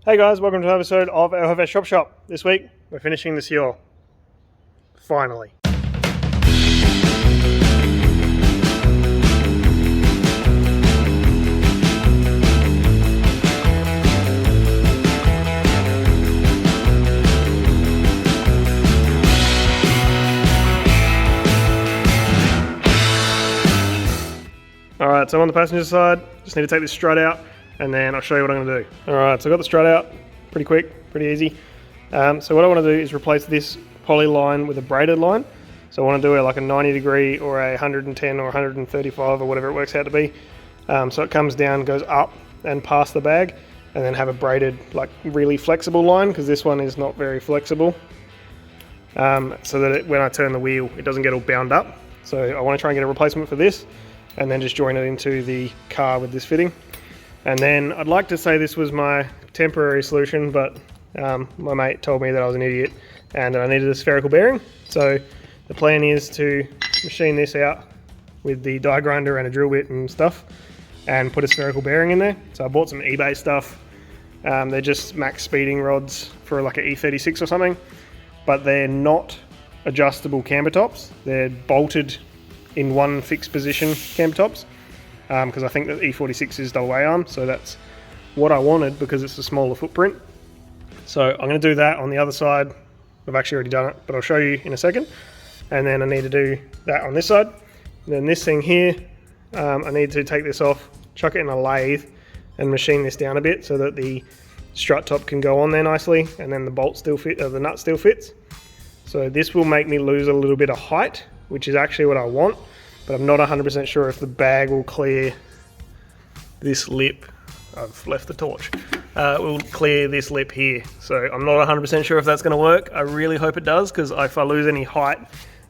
Hey guys, welcome to another episode of our Hove Shop. This week, we're finishing the seal. Finally. Alright, so I'm on the passenger side, just need to take this strut out and then I'll show you what I'm going to do. Alright, so I got the strut out, pretty quick, pretty easy. So what I want to do is replace this poly line with a braided line. So I want to do it like a 90 degree or a 110 or 135 or whatever it works out to be. So it comes down, goes up and past the bag and then have a braided, like really flexible line, because this one is not very flexible. So that when I turn the wheel, it doesn't get all bound up. So I want to try and get a replacement for this and then just join it into the car with this fitting. And then I'd like to say this was my temporary solution, but my mate told me that I was an idiot and that I needed a spherical bearing. So the plan is to machine this out with the die grinder and a drill bit and stuff and put a spherical bearing in there. So I bought some eBay stuff. They're just max speeding rods for like an E36 or something, but they're not adjustable camber tops. They're bolted in one fixed position camber tops, because I think that E46 is double A arm, so that's what I wanted because it's a smaller footprint. So I'm going to do that on the other side. I've actually already done it, but I'll show you in a second. And then I need to do that on this side. And then this thing here, I need to take this off, chuck it in a lathe and machine this down a bit so that the strut top can go on there nicely and then the bolt still fit, the nut still fits. So this will make me lose a little bit of height, which is actually what I want, but I'm not 100% sure if the bag will clear this lip. I've left the torch. Will clear this lip here. So I'm not 100% sure if that's going to work. I really hope it does, because if I lose any height,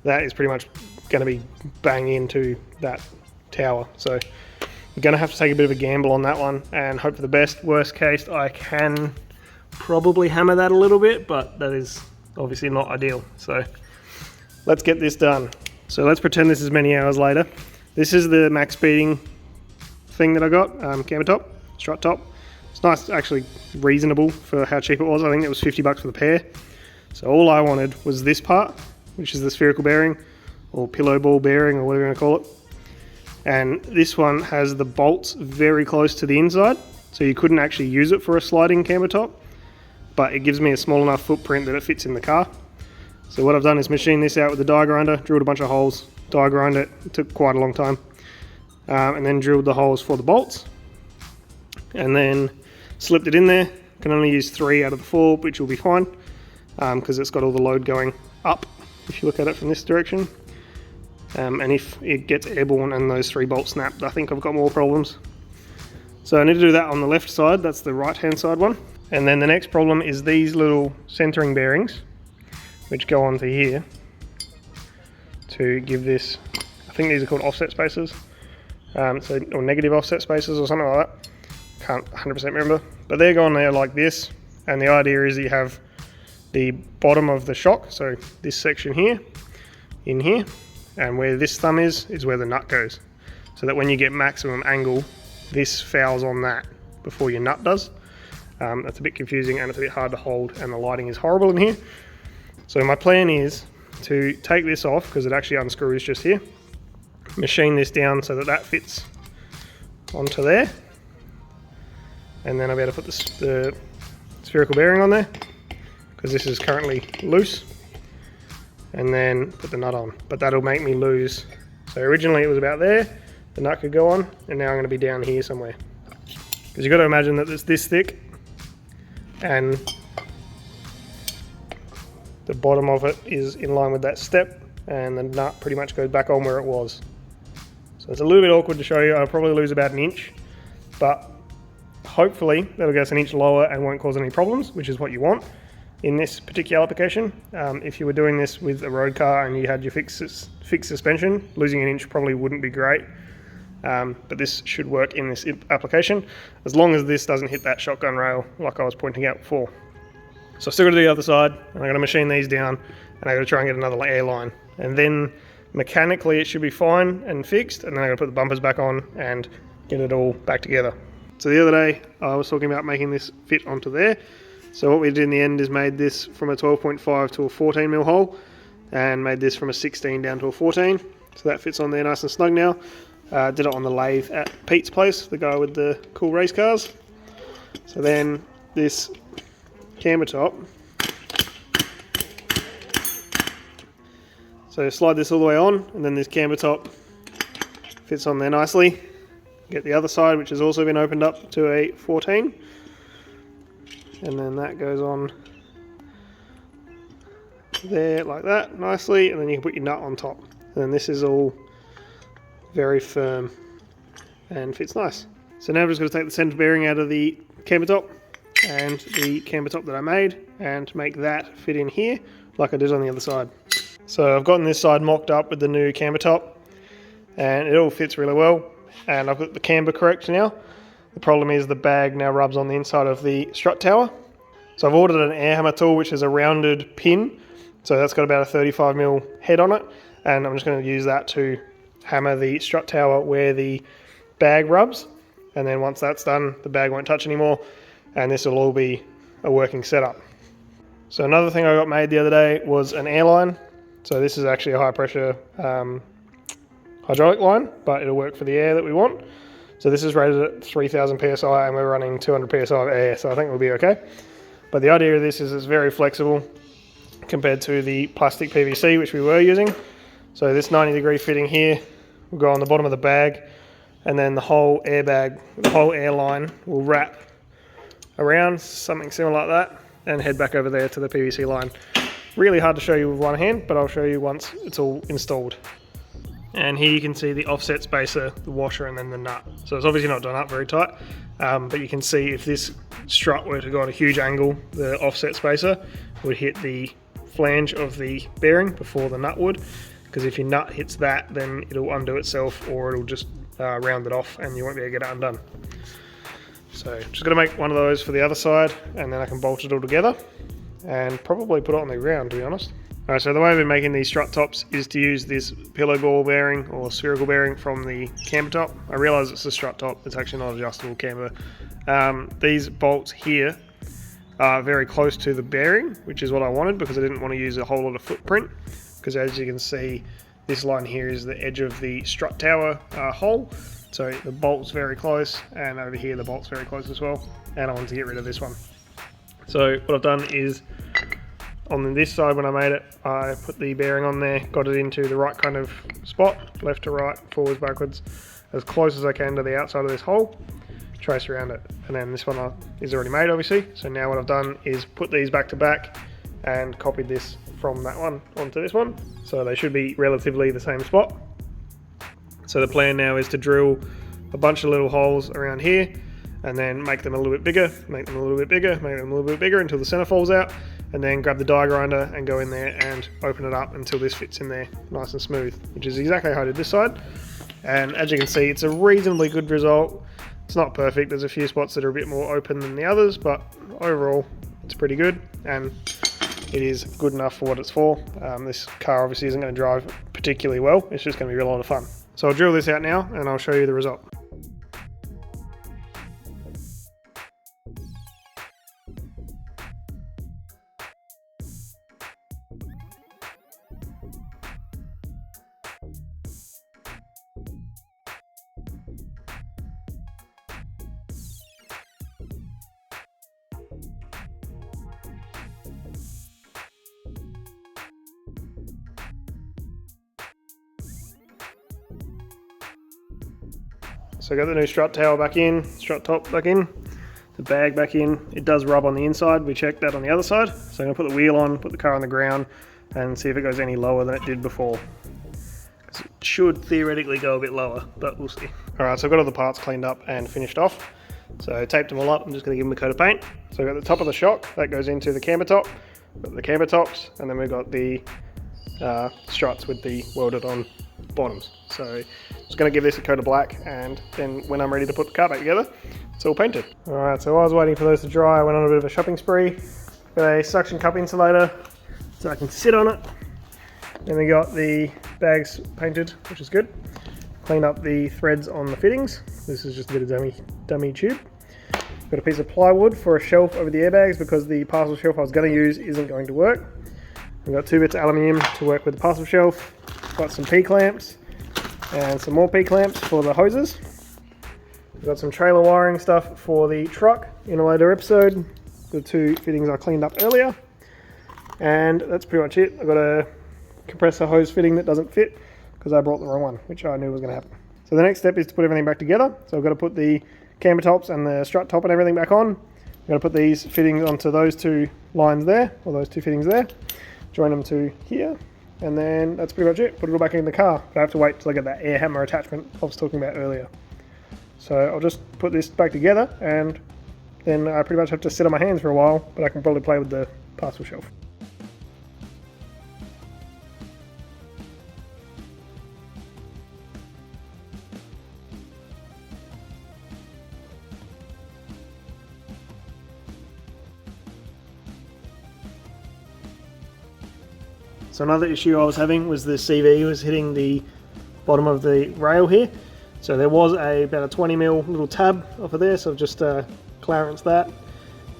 that is pretty much going to be bang into that tower. So I'm going to have to take a bit of a gamble on that one and hope for the best. Worst case, I can probably hammer that a little bit, but that is obviously not ideal. So let's get this done. So let's pretend this is many hours later. This is the max speeding thing that I got, camber top, strut top. It's nice, actually reasonable for how cheap it was. I think it was 50 bucks for the pair. So all I wanted was this part, which is the spherical bearing or pillow ball bearing or whatever you want to call it. And this one has the bolts very close to the inside, so you couldn't actually use it for a sliding camber top, but it gives me a small enough footprint that it fits in the car. So what I've done is machine this out with the die grinder, drilled a bunch of holes, die grind it, took quite a long time, and then drilled the holes for the bolts, and then slipped it in there. Can only use 3 out of the 4, which will be fine, because it's got all the load going up, if you look at it from this direction. And if it gets airborne and those 3 bolts snapped, I think I've got more problems. So I need to do that on the left side, that's the right hand side one. And then the next problem is these little centering bearings, which go onto here to give this, I think these are called offset spacers, or negative offset spacers or something like that. Can't 100% remember, but they're going there like this, and the idea is that you have the bottom of the shock, so this section here, in here, and where this thumb is where the nut goes, so that when you get maximum angle, this fouls on that before your nut does. That's a bit confusing and it's a bit hard to hold, and the lighting is horrible in here. So my plan is to take this off, because it actually unscrews just here, machine this down so that that fits onto there, and then I'll be able to put the spherical bearing on there, because this is currently loose, and then put the nut on. But that'll make me lose. So originally it was about there, the nut could go on, and now I'm going to be down here somewhere. Because you've got to imagine that it's this thick, and the bottom of it is in line with that step, and the nut pretty much goes back on where it was. So it's a little bit awkward to show you. I'll probably lose about an inch, but hopefully that'll get us an inch lower and won't cause any problems, which is what you want in this particular application. If you were doing this with a road car and you had your fixed suspension, losing an inch probably wouldn't be great. But this should work in this application, as long as this doesn't hit that shotgun rail like I was pointing out before. So I've still got to do the other side, and I'm going to machine these down, and I'm going to try and get another air line. And then mechanically it should be fine and fixed, and then I'm going to put the bumpers back on and get it all back together. So the other day I was talking about making this fit onto there. So what we did in the end is made this from a 12.5 to a 14mm hole, and made this from a 16 down to a 14. So that fits on there nice and snug now. Did it on the lathe at Pete's place, the guy with the cool race cars. So then this camber top, so slide this all the way on, and then this camber top fits on there nicely. Get the other side, which has also been opened up to a 14, and then that goes on there like that nicely, and then you can put your nut on top, and then this is all very firm and fits nice. So now I'm just going to take the centre bearing out of the camber top and the camber top that I made and make that fit in here like I did on the other side. So I've gotten this side mocked up with the new camber top, and it all fits really well, and I've got the camber correct now. The problem is the bag now rubs on the inside of the strut tower. So I've ordered an air hammer tool, which is a rounded pin, so that's got about a 35mm head on it, and I'm just going to use that to hammer the strut tower where the bag rubs, and then once that's done the bag won't touch anymore, and this will all be a working setup. So another thing I got made the other day was an air line. So this is actually a high pressure hydraulic line, but it'll work for the air that we want. So this is rated at 3000 psi and we're running 200 psi of air, so I think we'll be okay. But the idea of this is it's very flexible compared to the plastic PVC which we were using. So this 90-degree fitting here will go on the bottom of the bag, and then the whole airbag, the whole air line will wrap around, something similar like that, and head back over there to the PVC line. Really hard to show you with one hand, but I'll show you once it's all installed. And here you can see the offset spacer, the washer, and then the nut. So it's obviously not done up very tight, but you can see if this strut were to go at a huge angle, the offset spacer would hit the flange of the bearing before the nut would, because if your nut hits that, then it'll undo itself, or it'll just round it off and you won't be able to get it undone. So just going to make one of those for the other side, and then I can bolt it all together and probably put it on the ground, to be honest. Alright, so the way I've been making these strut tops is to use this pillow ball bearing or spherical bearing from the camber top. I realise it's a strut top, it's actually not adjustable camber. These bolts here are very close to the bearing, which is what I wanted because I didn't want to use a whole lot of footprint, because as you can see, this line here is the edge of the strut tower hole, so the bolt's very close, and over here the bolt's very close as well, and I wanted to get rid of this one. So what I've done is, on this side when I made it, I put the bearing on there, got it into the right kind of spot, left to right, forwards, backwards, as close as I can to the outside of this hole, trace around it, and then this one is already made obviously. So now what I've done is put these back to back and copied this from that one onto this one, so they should be relatively the same spot. So the plan now is to drill a bunch of little holes around here, and then make them a little bit bigger, make them a little bit bigger, make them a little bit bigger until the center falls out, and then grab the die grinder and go in there and open it up until this fits in there nice and smooth, which is exactly how I did this side. And as you can see, it's a reasonably good result. It's not perfect, there's a few spots that are a bit more open than the others, but overall it's pretty good, and it is good enough for what it's for. This car obviously isn't going to drive particularly well, it's just going to be a lot of fun. So I'll drill this out now and I'll show you the result. So I got the new strut tower back in, strut top back in, the bag back in. It does rub on the inside, we checked that on the other side. So I'm going to put the wheel on, put the car on the ground, and see if it goes any lower than it did before. Because it should theoretically go a bit lower, but we'll see. Alright, so I've got all the parts cleaned up and finished off. So I taped them all up, I'm just going to give them a coat of paint. So I've got the top of the shock, that goes into the camber top, got the camber tops, and then we've got the struts with the welded on bottoms. So just going to give this a coat of black, and then when I'm ready to put the car back together, it's all painted. Alright, so while I was waiting for those to dry, I went on a bit of a shopping spree. Got a suction cup insulator so I can sit on it. Then we got the bags painted, which is good. cleaned up the threads on the fittings. This is just a bit of dummy tube. Got a piece of plywood for a shelf over the airbags because the parcel shelf I was going to use isn't going to work. We've got 2 bits of aluminium to work with the parcel shelf. Got some P-clamps and some more P-clamps for the hoses. We've got some trailer wiring stuff for the truck in a later episode. The 2 fittings I cleaned up earlier. And that's pretty much it. I've got a compressor hose fitting that doesn't fit because I brought the wrong one, which I knew was going to happen. So the next step is to put everything back together. So I've got to put the camber tops and the strut top and everything back on. I'm going to put these fittings onto those 2 lines there, or those 2 fittings there. Join them to here, and then that's pretty much it. Put it all back in the car. But I have to wait till I get that air hammer attachment I was talking about earlier. So I'll just put this back together, and then I pretty much have to sit on my hands for a while, but I can probably play with the parcel shelf. So another issue I was having was the CV was hitting the bottom of the rail here. So there was about a 20mm little tab off of there, so I've just clarenced that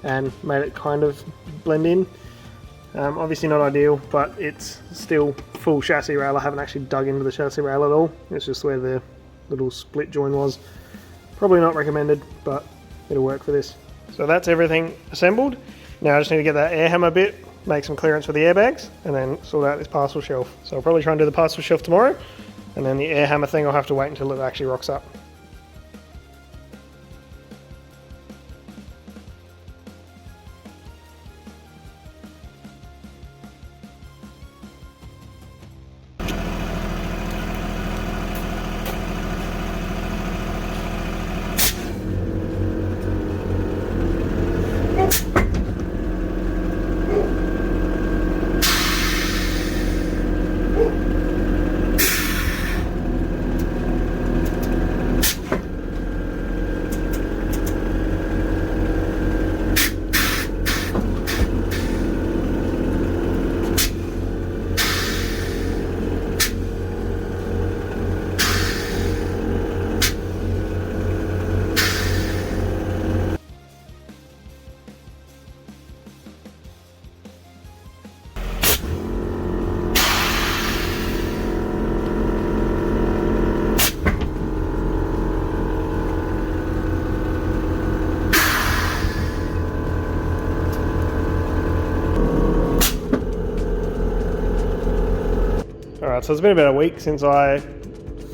and made it kind of blend in. Obviously not ideal, but it's still full chassis rail. I haven't actually dug into the chassis rail at all. It's just where the little split join was. Probably not recommended, but it'll work for this. So that's everything assembled. Now I just need to get that air hammer bit, make some clearance for the airbags, and then sort out this parcel shelf. So I'll probably try and do the parcel shelf tomorrow, and then the air hammer thing I'll have to wait until it actually rocks up. Alright, so it's been about a week since I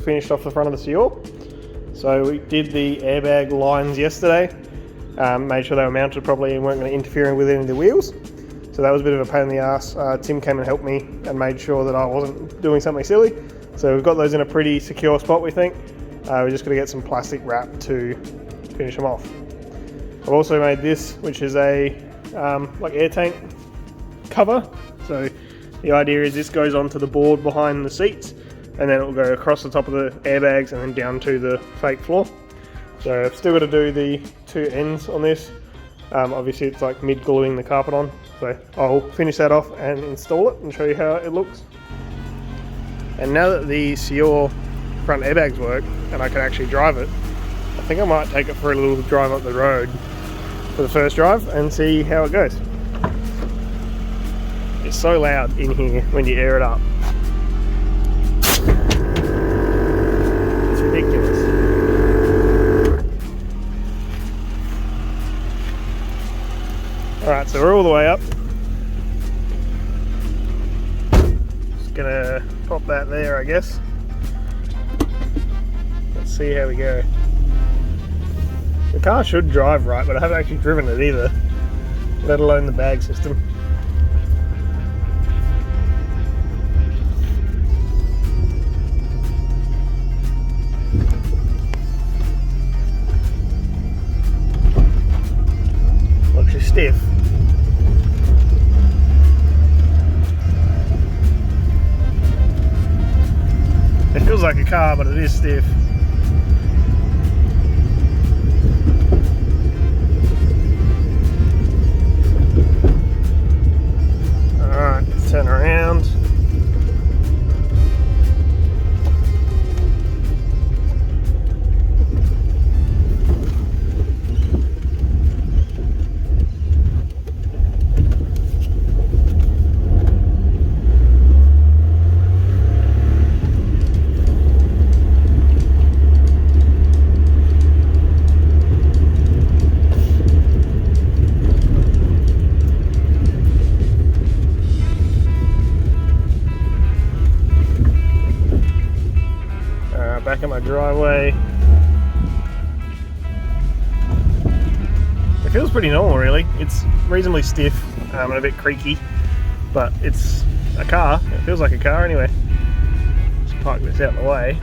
finished off the front of the Seor. So we did the airbag lines yesterday, made sure they were mounted properly and weren't going to interfere with any of the wheels. So that was a bit of a pain in the ass. Tim came and helped me and made sure that I wasn't doing something silly. So we've got those in a pretty secure spot, we think. We're just going to get some plastic wrap to finish them off. I've also made this, which is a like air tank cover. So the idea is this goes onto the board behind the seats, and then it will go across the top of the airbags and then down to the fake floor. So I've still got to do the 2 ends on this. Obviously it's like mid-gluing the carpet on. So I'll finish that off and install it and show you how it looks. And now that the Seor front airbags work and I can actually drive it, I think I might take it for a little drive up the road for the first drive and see how it goes. It's so loud in here when you air it up. It's ridiculous. Alright, so we're all the way up. Just gonna pop that there, I guess. Let's see how we go. The car should drive right, but I haven't actually driven it either, let alone the bag system. Looks stiff. It feels like a car, but it is stiff. Alright, let's turn around. driveway. It feels pretty normal really. It's reasonably stiff and a bit creaky, but it's a car. It feels like a car anyway. Just park this out of the way.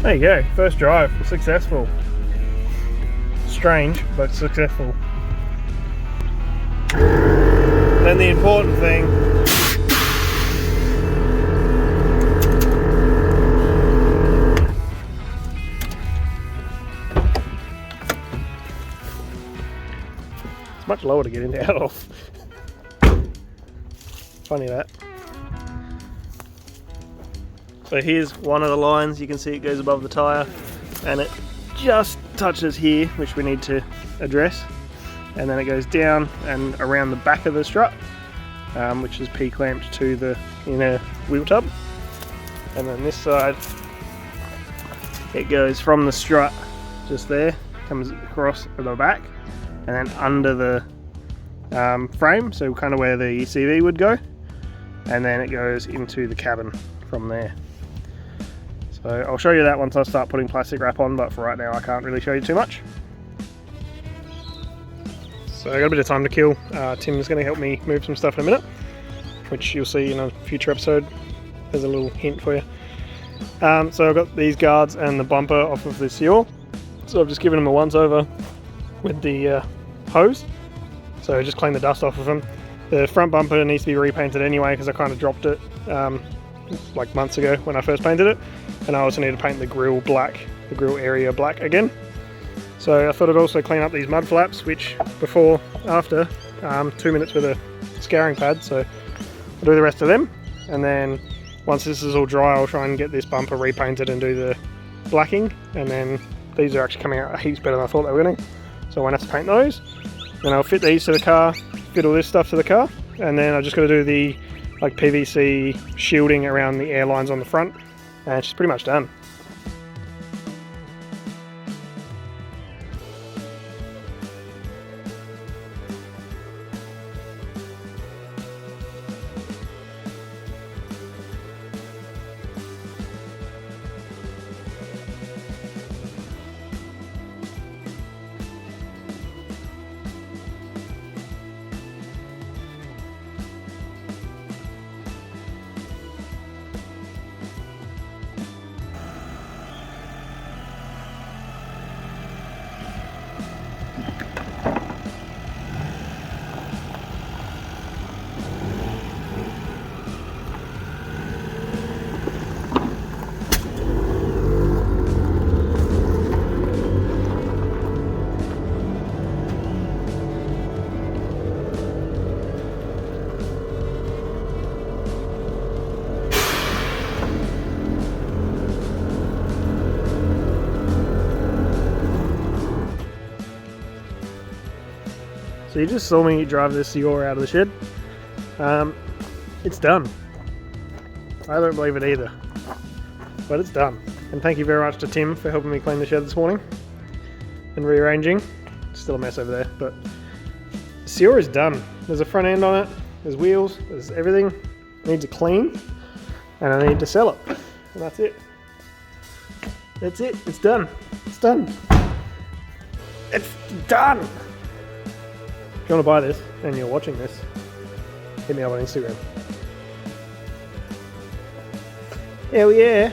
There you go, first drive, successful. Strange, but successful. Then the important thing, it's much lower to get in and out of. Funny that. So here's one of the lines, you can see it goes above the tyre and it just touches here, which we need to address, and then it goes down and around the back of the strut, which is P-clamped to the inner wheel tub, and then this side it goes from the strut just there, comes across the back and then under the frame, so kind of where the CV would go, and then it goes into the cabin from there. So I'll show you that once I start putting plastic wrap on, but for right now I can't really show you too much. So I got a bit of time to kill. Tim's going to help me move some stuff in a minute, which you'll see in a future episode. There's a little hint for you. So I've got these guards and the bumper off of this yaw. So I've just given them a once over with the hose. So just clean the dust off of them. The front bumper needs to be repainted anyway because I kind of dropped it like months ago when I first painted it, and I also need to paint the grille black, the grille area black again. So I thought I'd also clean up these mud flaps, which after 2 minutes with a scouring pad, so I'll do the rest of them, and then once this is all dry I'll try and get this bumper repainted and do the blacking, and then these are actually coming out heaps better than I thought they were going to, so I won't have to paint those. Then I'll fit these to the car, fit all this stuff to the car, and then I just got to do the like PVC shielding around the air lines on the front, and it's pretty much done. So you just saw me drive this yaw out of the shed. It's done. I don't believe it either, but it's done. And thank you very much to Tim for helping me clean the shed this morning and rearranging. It's still a mess over there, but the yaw is done. There's a front end on it, there's wheels, there's everything. It needs a clean, and I need to sell it. And that's it. That's it. It's done. It's done. It's done. If you want to buy this and you're watching this, hit me up on Instagram. Hell yeah!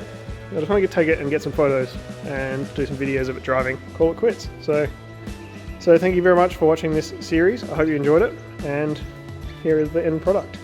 I just want to take it and get some photos and do some videos of it driving. Call it quits. So thank you very much for watching this series. I hope you enjoyed it, and here is the end product.